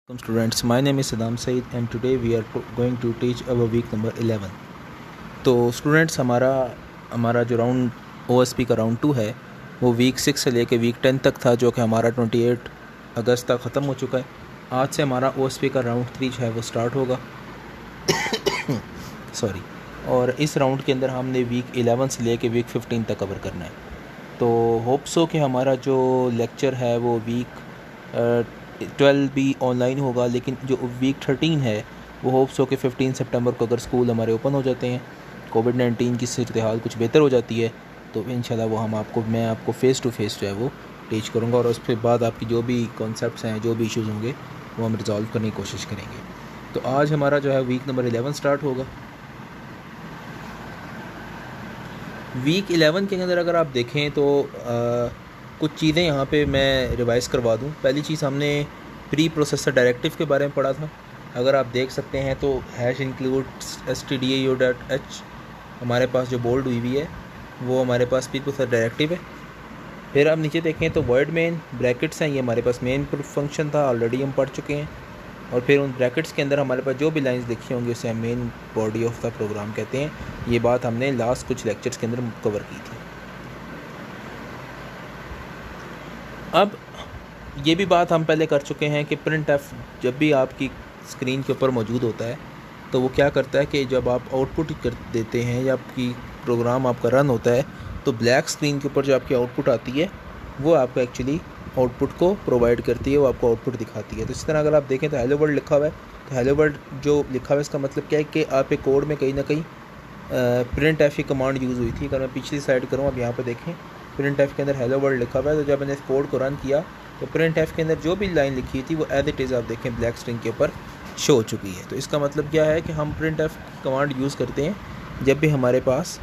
Welcome students, my name is Saddam Said and today we are going to teach our week number 11. तो students हमारा जो round OSP का round 2 है वो week 6 से लेके वीक 10 तक था, जो कि हमारा 28 अगस्त तक ख़त्म हो चुका है। आज से हमारा OSP का राउंड 3 जो है वो स्टार्ट होगा सॉरी। और इस राउंड के अंदर हमने वीक 11 से लेके वीक 15 तक कवर करना है। तो होप सो कि हमारा जो लेक्चर है वो वीक 12 भी ऑनलाइन होगा, लेकिन जो वीक 13 है वो होप्स हो कि 15 सितंबर को अगर स्कूल हमारे ओपन हो जाते हैं, कोविड-19 की सूरत हाल कुछ बेहतर हो जाती है, तो इंशाल्लाह वो मैं आपको फ़ेस टू फेस जो है वो टीच करूँगा और उसके बाद आपकी जो भी कॉन्सेप्ट्स हैं, जो भी इश्यूज़ होंगे वो हम रिज़ॉल्व करने की कोशिश करेंगे। तो आज हमारा जो है वीक नंबर 11 स्टार्ट होगा। वीक 11 के अंदर अगर आप देखें तो कुछ चीज़ें यहाँ पे मैं रिवाइज़ करवा दूँ। पहली चीज़ हमने प्री प्रोसेसर डायरेक्टिव के बारे में पढ़ा था। अगर आप देख सकते हैं तो हैश इंक्लूड stdio.h हमारे पास जो बोल्ड हुई हुई है वो हमारे पास प्री प्रोसेसर डायरेक्टिव है। फिर आप नीचे देखें तो वर्ड मेन ब्रैकेट्स हैं, ये हमारे पास मेन फंक्शन था, ऑलरेडी हम पढ़ चुके हैं। और फिर उन ब्रैकेट्स के अंदर हमारे पास जो भी लाइंस लिखी होंगी उसे हम main body of the program कहते हैं। ये बात हमने लास्ट कुछ लेक्चर्स के अंदर कवर की थी। अब ये भी बात हम पहले कर चुके हैं कि प्रिंट एफ जब भी आपकी स्क्रीन के ऊपर मौजूद होता है तो वो क्या करता है कि जब आप आउटपुट कर देते हैं या आपकी प्रोग्राम आपका रन होता है तो ब्लैक स्क्रीन के ऊपर जो आपकी आउटपुट आती है वो आपको एक्चुअली आउटपुट को प्रोवाइड करती है, वो आपको आउटपुट दिखाती है। तो इस तरह अगर आप देखें तो हेलो वर्ल्ड लिखा हुआ है, तो हेलो वर्ल्ड जो लिखा हुआ है इसका मतलब क्या है कि आपके कोड में कहीं ना कहीं प्रिंट एफ की कमांड यूज़ हुई थी। अगर मैं पिछली साइड करूँ, आप यहाँ पर देखें प्रिंट एफ के अंदर हेलो वर्ल्ड लिखा हुआ है। तो जब मैंने इस कोड को रन किया तो प्रिंट एफ के अंदर जो भी लाइन लिखी थी वो एज इट इज़ आप देखें ब्लैक स्क्रीन के ऊपर शो हो चुकी है। तो इसका मतलब क्या है कि हम प्रिंट एफ कमांड यूज़ करते हैं जब भी हमारे पास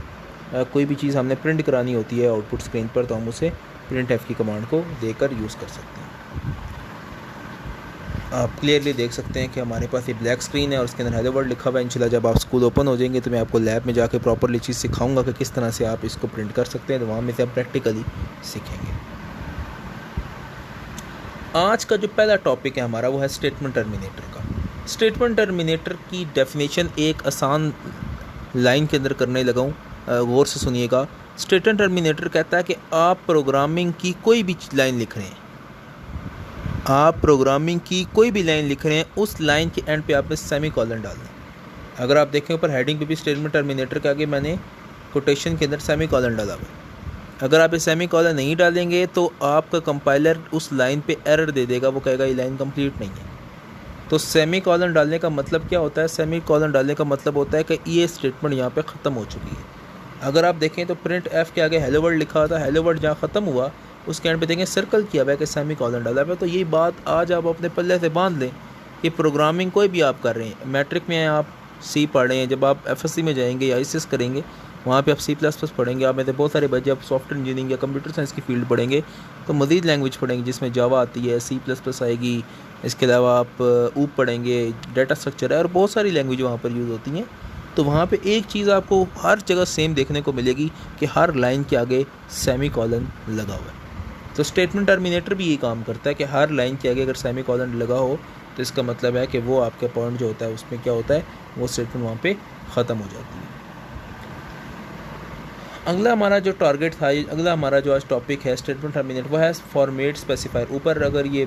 कोई भी चीज़ हमने प्रिंट करानी होती है आउटपुट स्क्रीन पर, तो हम उसे प्रिंट एफ की कमांड को देकर यूज़ कर सकते हैं। आप क्लियरली देख सकते हैं कि हमारे पास ये ब्लैक स्क्रीन है और उसके अंदर हेलो वर्ल्ड लिखा हुआ है। इंशाल्लाह जब आप स्कूल ओपन हो जाएंगे तो मैं आपको लैब में जाके प्रॉपरली चीज़ सिखाऊंगा कि किस तरह से आप इसको प्रिंट कर सकते हैं, तो वहाँ में से आप प्रैक्टिकली सीखेंगे। आज का जो पहला टॉपिक है हमारा वो है स्टेटमेंट टर्मिनेटर का। स्टेटमेंट टर्मिनेटर की डेफिनेशन एक आसान लाइन के अंदर करने लगा हूँ, गौर से सुनिएगा। स्टेटमेंट टर्मिनेटर कहता है कि आप प्रोग्रामिंग की कोई भी लाइन लिख रहे हैं, उस लाइन के एंड पे आपने सेमी कॉलन डालना है। अगर आप देखें ऊपर हेडिंग पे भी स्टेटमेंट टर्मिनेटर के आगे मैंने कोटेशन के अंदर सेमी कॉलन डाला हुआ है। अगर आप ये सेमी कॉलन नहीं डालेंगे तो आपका कंपाइलर उस लाइन पे एरर दे देगा, वो कहेगा ये लाइन कंप्लीट नहीं है। तो सेमी कॉलन डालने का मतलब क्या होता है? सेमी कॉलन डालने का मतलब होता है कि ये स्टेटमेंट यहाँ पे ख़त्म हो चुकी है। अगर आप देखें तो प्रिंट एफ के आगे हेलो वर्ल्ड लिखा था, हेलो वर्ल्ड जहाँ ख़त्म हुआ उसके एंड पे देखें सर्कल किया हुआ है कि सेमी कॉलन डाला हुआ है। तो ये बात आज आप अपने पल्ले से बांध लें कि प्रोग्रामिंग कोई भी आप कर रहे हैं, मैट्रिक में आप सी पढ़ रहे हैं, जब आप एफएससी में जाएंगे या आईसीएस करेंगे वहाँ पे आप C++ पढ़ेंगे। आप में से बहुत सारे बच्चे आप सॉफ्टवेयर इंजीनियरिंग या कंप्यूटर साइंस की फील्ड पढ़ेंगे तो मज़ीद लैंग्वेज पढ़ेंगे जिसमें जावा आती है, C++ आएगी, इसके अलावा आप ऊप पढ़ेंगे, डाटा स्ट्रक्चर है और बहुत सारी लैंग्वेज वहाँ पर यूज़ होती हैं। तो वहाँ पे एक चीज़ आपको हर जगह सेम देखने को मिलेगी कि हर लाइन के आगे सेमी कॉलन लगा हुआ है। तो स्टेटमेंट टर्मिनेटर भी यही काम करता है कि हर लाइन के आगे अगर सेमी कॉलन लगा हो तो इसका मतलब है कि वो आपके पॉइंट जो होता है उसमें क्या होता है, वो स्टेटमेंट वहाँ पे ख़त्म हो जाती है। अगला हमारा जो टारगेट था, अगला हमारा जो आज टॉपिक है स्टेटमेंट टर्मिनेटर, वो है फॉर्मेट स्पेसिफायर। ऊपर अगर ये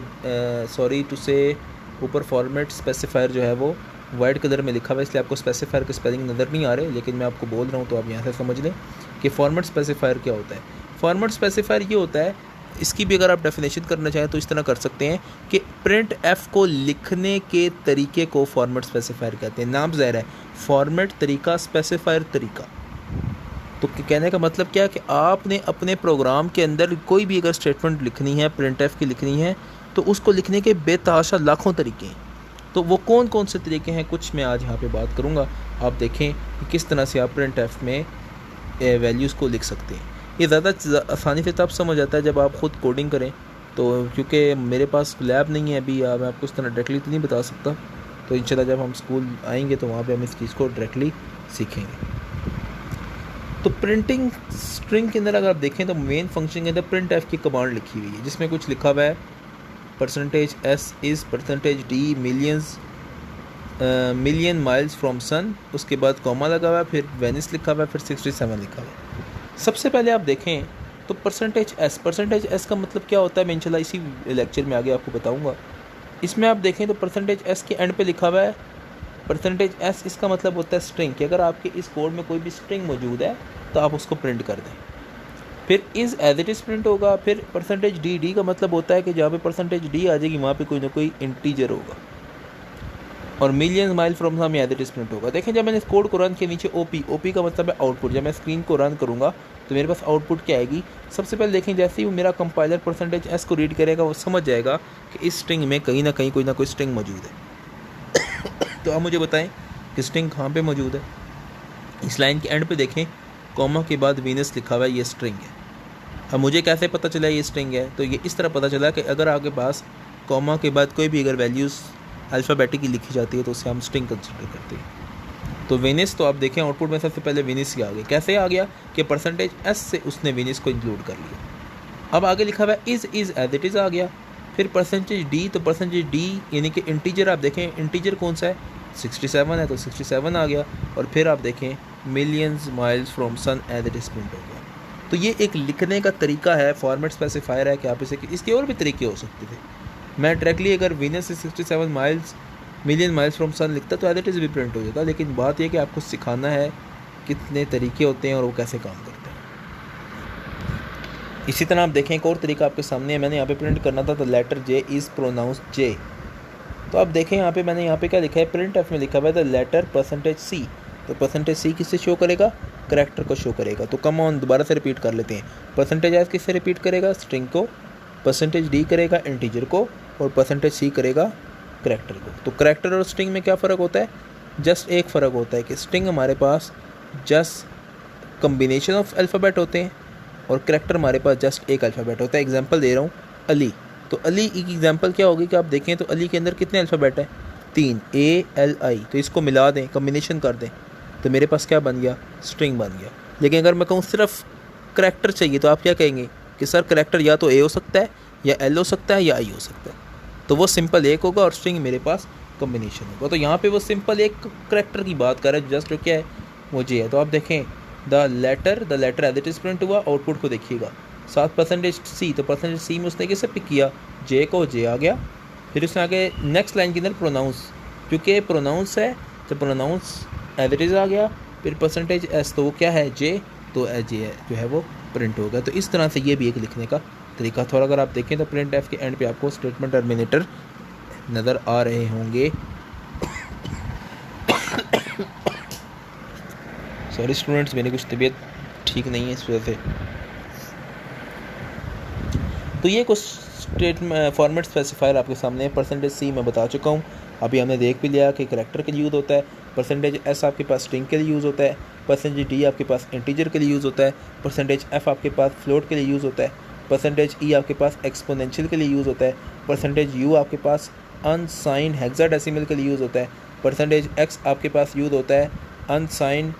ऊपर फॉर्मेट स्पेसिफायर जो है वो वाइट कलर में लिखा हुआ है, इसलिए आपको स्पेसिफायर के स्पेलिंग नज़र नहीं आ रहे, लेकिन मैं आपको बोल रहा हूँ तो आप यहाँ से समझ लें कि फॉर्मेट स्पेसिफायर क्या होता है। फॉर्मेट स्पेसिफायर ये होता है, इसकी भी अगर आप डेफिनेशन करना चाहें तो इस तरह कर सकते हैं कि प्रिंट एफ को लिखने के तरीके को फॉर्मेट स्पेसिफायर कहते हैं। नाम ज़ाहिर है, फॉर्मेट तरीका, स्पेसिफायर तरीका। तो कहने का मतलब क्या है कि आपने अपने प्रोग्राम के अंदर कोई भी अगर स्टेटमेंट लिखनी है, प्रिंट एफ की लिखनी है, तो उसको लिखने के बेतहाशा लाखों तरीके हैं। तो वो कौन कौन से तरीके हैं कुछ मैं आज यहाँ पे बात करूँगा। आप देखें कि किस तरह से आप प्रिंट एफ में वैल्यूज़ को लिख सकते हैं। ये ज़्यादा आसानी से तब समझ आता है जब आप ख़ुद कोडिंग करें। तो क्योंकि मेरे पास लैब नहीं है अभी, मैं आपको इस तरह डायरेक्टली तो नहीं बता सकता, तो इंशाल्लाह जब हम स्कूल आएंगे तो वहाँ पर हम इस चीज़ को डायरेक्टली सीखेंगे। तो प्रिंटिंग स्ट्रिंग के अंदर अगर आप देखें तो मेन फंक्शन के अंदर प्रिंट एफ की कमांड लिखी हुई है जिसमें कुछ लिखा हुआ है percentage S is percentage D million miles from sun, उसके बाद कॉमा लगा हुआ है, फिर वेनिस लिखा हुआ है, फिर 67 लिखा हुआ है। सबसे पहले आप देखें तो परसेंटेज एस का मतलब क्या होता है, मैं इंशाल्लाह इसी लेक्चर में आगे आपको बताऊंगा। इसमें आप देखें तो परसेंटेज एस के एंड पे लिखा हुआ है परसेंटेज एस, इसका मतलब होता है स्ट्रिंग, कि अगर आपके इस कोड में कोई भी स्ट्रिंग मौजूद है तो आप उसको प्रिंट कर दें। फिर is as it is print होगा। फिर परसेंटेज डी का मतलब होता है कि जहाँ पे परसेंटेज डी आ जाएगी वहाँ पे कोई ना कोई इंटीजर होगा। और million mile from sun as it is print होगा। देखें जब मैंने इस कोड को रन के नीचे ओपी का मतलब है आउटपुट, जब मैं स्क्रीन को रन करूँगा तो मेरे पास आउटपुट क्या आएगी। सबसे पहले देखें जैसे ही मेरा कंपाइलर परसेंटेज एस को रीड करेगा वो समझ जाएगा कि इस स्ट्रिंग में कहीं ना कहीं कोई ना कोई स्ट्रिंग मौजूद है। तो आप मुझे बताएं कि स्ट्रिंग कहाँ पे मौजूद है। इस लाइन के एंड पे देखें कॉमा के बाद वीनस लिखा हुआ है, ये स्ट्रिंग है। अब मुझे कैसे पता चला ये स्ट्रिंग है, तो ये इस तरह पता चला कि अगर आपके पास कॉमा के बाद कोई भी अगर वैल्यूज़ अल्फ़ाबेटिकली लिखी जाती है तो उसे हम स्ट्रिंग कंसिडर करते हैं। तो विनिस, तो आप देखें आउटपुट में सबसे पहले विनिस ही आ गया। कैसे आ गया कि परसेंटेज एस से उसने विनिस को इंक्लूड कर लिया। अब आगे लिखा हुआ है इज़ एज इट इज़ आ गया। फिर परसेंटेज डी, तो परसेंटेज डी यानी कि इंटीजर, आप देखें इंटीजर कौन सा है 67 है, तो 67 आ गया। और फिर आप देखें millions miles from sun as it is print हो गया। तो ये एक लिखने का तरीका है, फॉर्मेट स्पेसिफायर है कि आप इसे, इसके और भी तरीके हो सकते थे। मैं डायरेक्टली अगर वीनस से 67 मिलियन माइल्स फ्रॉम सन लिखता तो एज इट इज़ भी प्रिंट हो जाता, लेकिन बात यह कि आपको सिखाना है कितने तरीके होते हैं और वो कैसे काम करते हैं। इसी तरह आप देखें एक और तरीका आपके सामने है, मैंने यहाँ पे प्रिंट करना था तो लेटर जे इज़ प्रोनाउंस्ड जे। तो आप देखें यहाँ पे मैंने यहाँ पे क्या लिखा है, प्रिंट एफ में लिखा हुआ है द लेटर परसेंटेज सी। तो परसेंटेज सी किससे शो करेगा, करैक्टर को शो करेगा। तो कम ऑन दोबारा से रिपीट कर लेते हैं। परसेंटेज एस किससे रिपीट करेगा, स्ट्रिंग को। परसेंटेज डी करेगा इंटीजर को, और परसेंटेज सी करेगा करैक्टर को। तो करैक्टर और स्ट्रिंग में क्या फ़र्क होता है, जस्ट एक फ़र्क होता है कि स्ट्रिंग हमारे पास जस्ट कम्बिनेशन ऑफ अल्फ़ाबेट होते हैं और करैक्टर हमारे पास जस्ट एक अल्फ़ाबेट होता है। एग्जांपल दे रहा हूँ अली, तो अली की एग्जांपल क्या होगी कि आप देखें तो अली के अंदर कितने अल्फ़ाबेट हैं, 3 ALI। तो इसको मिला दें, कम्बिनेशन कर दें, तो मेरे पास क्या बन गया, स्ट्रिंग बन गया। लेकिन अगर मैं कहूँ सिर्फ करैक्टर चाहिए तो आप क्या कहेंगे कि सर करैक्टर या तो A हो सकता है या L हो सकता है या I हो सकता है। तो वो सिंपल एक होगा और स्ट्रिंग मेरे पास कम्बिनेशन होगा। तो यहाँ पे वो सिंपल एक करैक्टर की बात कर रहा है, जस्ट जो क्या है वो जे है। तो आप देखें the letter as it is print हुआ, आउटपुट को देखिएगा। साथ परसेंटेज सी, तो परसेंटेज सी में उसने किससे पिक किया, जे को, जे आ गया। फिर उसने आगे नेक्स्ट लाइन के अंदर प्रोनाउंस, क्योंकि प्रोनाउंस है तो प्रोनाउंस एज इट इज़ आ गया। फिर परसेंटेज एस, तो वो क्या है जे, तो जे है जो है वो प्रिंट हो गया। तो इस तरह से ये भी एक लिखने का तरीका था। और अगर आप देखें तो प्रिंट एफ के एंड पे आपको स्टेटमेंट टर्मिनेटर नज़र आ रहे होंगे। सॉरी स्टूडेंट्स, मेरी कुछ तबीयत ठीक नहीं है इस वजह से। तो ये कुछ फॉर्मेट स्पेसिफायर आपके सामने है। परसेंटेज सी मैं बता चुका हूँ, अभी हमने देख भी लिया कि करैक्टर के लिए यूज़ होता है। परसेंटेज एस आपके पास स्ट्रिंग के लिए यूज़ होता है। परसेंटेज डी आपके पास इंटीजर के लिए यूज़ होता है। परसेंटेज एफ आपके पास फ्लोट के लिए यूज़ होता है। परसेंटेज ई आपके पास एक्सपोनेंशियल के लिए यूज़ होता है। परसेंटेज यू आपके पास अनसाइंड हेक्साडेसिमल के लिए यूज़ होता है। परसेंटेज एक्स आपके पास यूज़ होता है अनसाइंड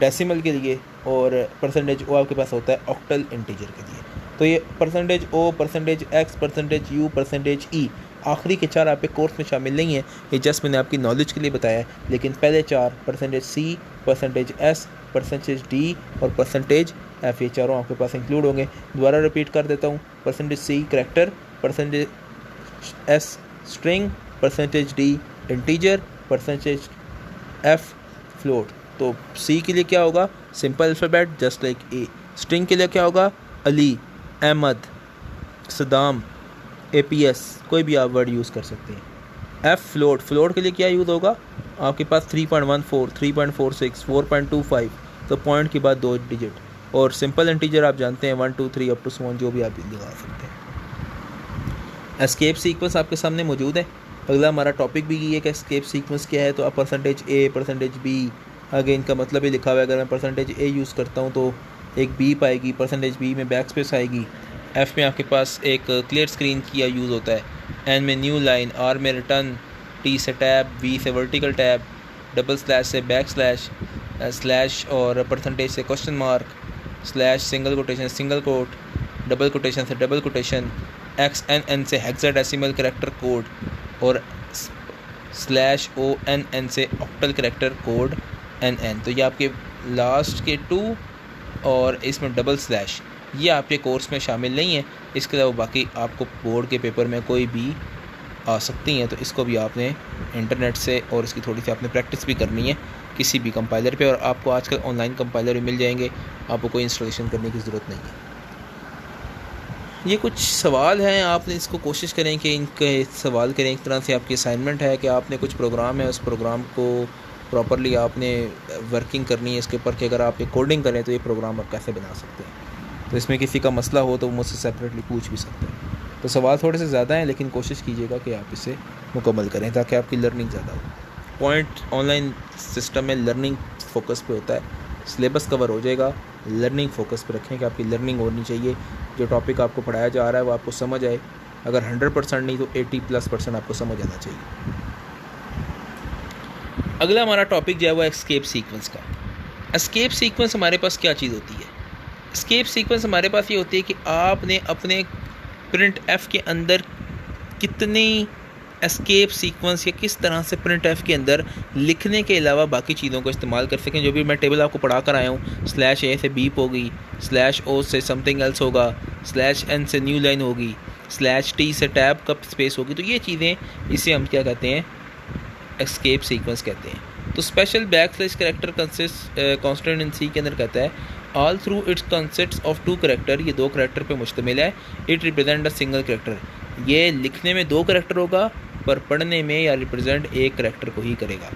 डेसिमल के लिए। और परसेंटेज ओ आपके पास होता है ऑक्टल इंटीजर के लिए। तो ये percentage O, percentage X, percentage U, percentage E, आखिरी के 4 आपके कोर्स में शामिल नहीं है, ये जस्ट मैंने आपकी नॉलेज के लिए बताया है। लेकिन पहले 4 परसेंटेज सी, परसेंटेज एस, परसेंटेज डी और परसेंटेज एफ, ये चारों आपके पास इंक्लूड होंगे। दोबारा रिपीट कर देता हूँ, percentage C character, percentage S string, percentage D integer, percentage F float. तो सी के लिए क्या होगा, simple alphabet just like A. String के लिए क्या होगा, अली, अहमद, सदाम, APS, कोई भी आप वर्ड यूज़ कर सकते हैं। एफ फ्लोट के लिए क्या यूज़ होगा, आपके पास 3.14, 3.46, 4.25, तो पॉइंट के बाद 2 डिजिट। और सिंपल इंटीजर आप जानते हैं 1 2 3 अप टू 1 जो भी आप लगा सकते हैं। एस्केप सीक्वेंस आपके सामने मौजूद है। अगला हमारा टॉपिक भी ये है कि एस्केप सीक्वेंस क्या है। तो आप परसेंटेज ए, परसेंटेज बी, आगे इनका मतलब ही लिखा हुआ है। अगर मैं परसेंटेज ए यूज़ करता हूँ तो एक बी पाएगी, परसेंटेज बी में बैक स्पेस आएगी। एफ़ में आपके पास एक क्लियर स्क्रीन किया यूज़ होता है। एन में न्यू लाइन, आर में रिटर्न, टी से टैब, वी से वर्टिकल टैब, डबल स्लैश से बैक स्लैश, स्लैश और परसेंटेज से question mark, slash single quotation single quote, double quotation से डबल कोटेशन, XNN से हेक्साडेसिमल कैरेक्टर कोड और /ONN से ऑक्टल कैरेक्टर कोड NN। तो ये आपके लास्ट के 2 और इसमें डबल स्लैश, ये आपके कोर्स में शामिल नहीं है। इसके अलावा बाकी आपको बोर्ड के पेपर में कोई भी आ सकती हैं, तो इसको भी आपने इंटरनेट से और इसकी थोड़ी सी आपने प्रैक्टिस भी करनी है किसी भी कंपाइलर पे, और आपको आजकल ऑनलाइन कंपाइलर भी मिल जाएंगे, आपको कोई इंस्टॉलेशन करने की ज़रूरत नहीं है। ये कुछ सवाल हैं, आपने इसको कोशिश करें कि इनके सवाल करें। एक तरह से आपकी असाइनमेंट है कि आपने कुछ प्रोग्राम है, उस प्रोग्राम को प्रॉपरली आपने वर्किंग करनी है इसके ऊपर कि अगर आप ये कोडिंग करें तो ये प्रोग्राम आप कैसे बना सकते हैं। तो इसमें किसी का मसला हो तो मुझसे सेपरेटली पूछ भी सकते हैं। तो सवाल थोड़े से ज़्यादा हैं, लेकिन कोशिश कीजिएगा कि आप इसे मुकम्मल करें ताकि आपकी लर्निंग ज़्यादा हो। पॉइंट ऑनलाइन सिस्टम में लर्निंग फोकस पे होता है, सिलेबस कवर हो जाएगा, लर्निंग फोकस पे रखें कि आपकी लर्निंग होनी चाहिए, जो टॉपिक आपको पढ़ाया जा रहा है वो आपको समझ आए। अगर 100% नहीं तो 80+% आपको समझ आना चाहिए। अगला हमारा टॉपिक जो है वो एस्केप सीक्वेंस का। एस्केप सीक्वेंस हमारे पास क्या चीज़ होती है? एस्केप सीक्वेंस हमारे पास ये होती है कि आपने अपने प्रिंट एफ के अंदर कितनी एस्केप सीक्वेंस या किस तरह से प्रिंट एफ के अंदर लिखने के अलावा बाकी चीज़ों को इस्तेमाल कर सकें। जो भी मैं टेबल आपको पढ़ा कर आया हूँ, /A से बीप होगी, /O से समथिंग एल्स होगा, /N से न्यू लाइन होगी, /T से टैब कप स्पेस होगी। तो ये चीज़ें, इसे हम क्या कहते हैं? एस्केप सीक्वेंस कहते हैं। तो special backslash character constant in C के अंदर कहता है all through its consists of 2 character, ये 2 कैरेक्टर पे मुश्तमिल है। It represent a single character, ये लिखने में 2 कैरेक्टर होगा पर पढ़ने में या रिप्रेजेंट एक कैरेक्टर को ही करेगा।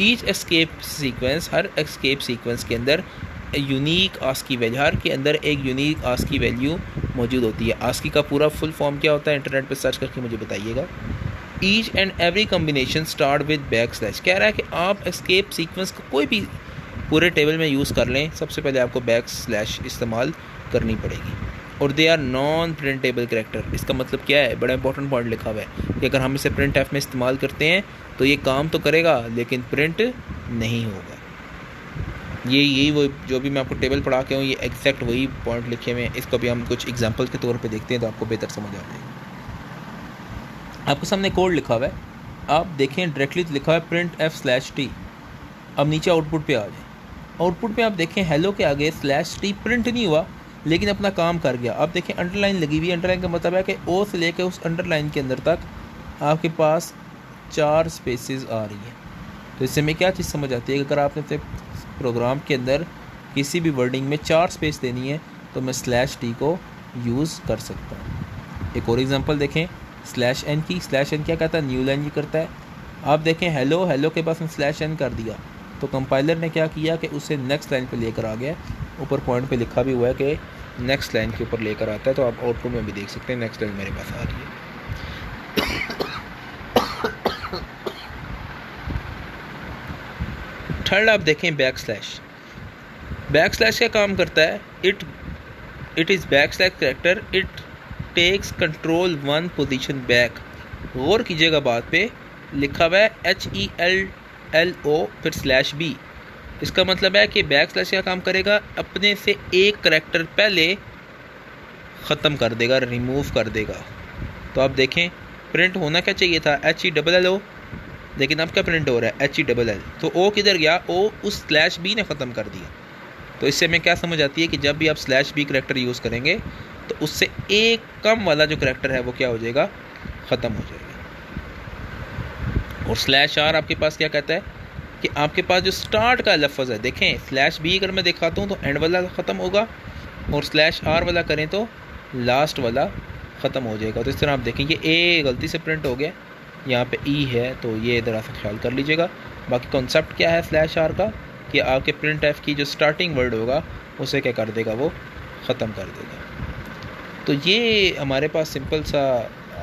ईच एस्केप सीक्वेंस, हर एस्केप सीक्वेंस के अंदर यूनिक आस्की वैल्यू, हर के अंदर एक यूनिक आस्की वैल्यू मौजूद होती है। आस्की का पूरा फुल फॉर्म क्या होता है? इंटरनेट पर सर्च करके मुझे बताइएगा। Each and every combination start with backslash, कह रहा है कि आप एस्केप सीक्वेंस को कोई भी पूरे टेबल में यूज़ कर लें, सबसे पहले आपको बैकस्लैश इस्तेमाल करनी पड़ेगी। और they are non printable character, इसका मतलब क्या है? बड़ा इंपॉर्टेंट पॉइंट लिखा हुआ है कि अगर हम इसे प्रिंट एफ में इस्तेमाल करते हैं तो ये काम तो करेगा लेकिन प्रिंट नहीं होगा। यही वो जो भी मैं आपको टेबल पढ़ा के हूँ, ये एग्जैक्ट वही पॉइंट लिखे हुए हैं। इसको भी हम कुछ एग्जाम्पल के तौर पे देखते हैं तो आपको बेहतर समझ आ जाएगी। आपके सामने कोड लिखा हुआ है, आप देखें डायरेक्टली लिखा हुआ है प्रिंट f/t। अब नीचे आउटपुट पे आ जाए, आउटपुट पे आप देखें हेलो के आगे /t प्रिंट नहीं हुआ लेकिन अपना काम कर गया। आप देखें अंडरलाइन लगी हुई है, अंडरलाइन का मतलब है कि ओ से लेकर उस अंडरलाइन के अंदर तक आपके पास 4 स्पेसेस आ रही हैं। तो इससे हमें क्या चीज़ समझ आती है कि अगर आपने अपने प्रोग्राम के अंदर किसी भी वर्डिंग में 4 स्पेस देनी है तो मैं /t को यूज़ कर सकता हूँ। एक और एग्जांपल देखें /n की, /n क्या कहता है? न्यू लाइन करता है। आप देखें हेलो, हेलो के पास में /n कर दिया तो कंपाइलर ने क्या किया कि उसे नेक्स्ट लाइन पे लेकर आ गया। ऊपर पॉइंट पे लिखा भी हुआ है कि नेक्स्ट लाइन के ऊपर लेकर आता है, तो आप आउटपुट में भी देख सकते हैं नेक्स्ट लाइन मेरे पास आ रही है। थर्ड आप देखें बैकस्लैश। बैकस्लैश क्या काम करता है? It is backslash character, it takes control 1 position back. गौर कीजिएगा बात पे, लिखा हुआ है HELLO फिर /B। इसका मतलब है कि बैकस्लैश क्या काम करेगा? अपने से एक कैरेक्टर पहले ख़त्म कर देगा, रिमूव कर देगा। तो आप देखें प्रिंट होना क्या चाहिए था? HELLO, लेकिन अब क्या प्रिंट हो रहा है? HELL। तो O किधर गया? O उस /B ने ख़त्म कर दिया। तो इससे हमें क्या समझ आती है कि जब भी आप /B कैरेक्टर यूज़ करेंगे तो उससे एक कम वाला जो कैरेक्टर है वो क्या हो जाएगा? ख़त्म हो जाएगा। और /R आपके पास क्या कहता है कि आपके पास जो स्टार्ट का लफ्ज़ है, देखें /B अगर मैं दिखाता हूँ तो एंड वाला ख़त्म होगा और /R वाला करें तो लास्ट वाला ख़त्म हो जाएगा। तो इस तरह आप देखें ये A गलती से प्रिंट हो गया, यहाँ पे E है, तो ये ज़रा सा ख्याल कर लीजिएगा। बाकी कॉन्सेप्ट क्या है /R का कि आपके प्रिंट एफ की जो स्टार्टिंग वर्ड होगा उसे क्या कर देगा? वो ख़त्म कर देगा। तो ये हमारे पास सिंपल सा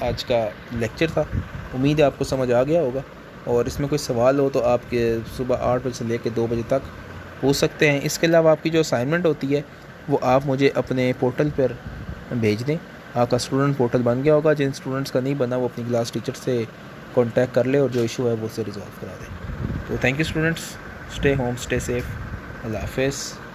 आज का लेक्चर था। उम्मीद है आपको समझ आ गया होगा, और इसमें कोई सवाल हो तो आपके सुबह 8 बजे से लेकर 2 बजे तक पूछ सकते हैं। इसके अलावा आपकी जो असाइनमेंट होती है वो आप मुझे अपने पोर्टल पर भेज दें। आपका स्टूडेंट पोर्टल बन गया होगा, जिन स्टूडेंट्स का नहीं बना वो अपनी क्लास टीचर से कांटेक्ट कर ले और जो इशू है वो उसे रिजॉल्व करा दें। तो thank you students, stay home, stay safe, अल्लाह हाफ़िज़।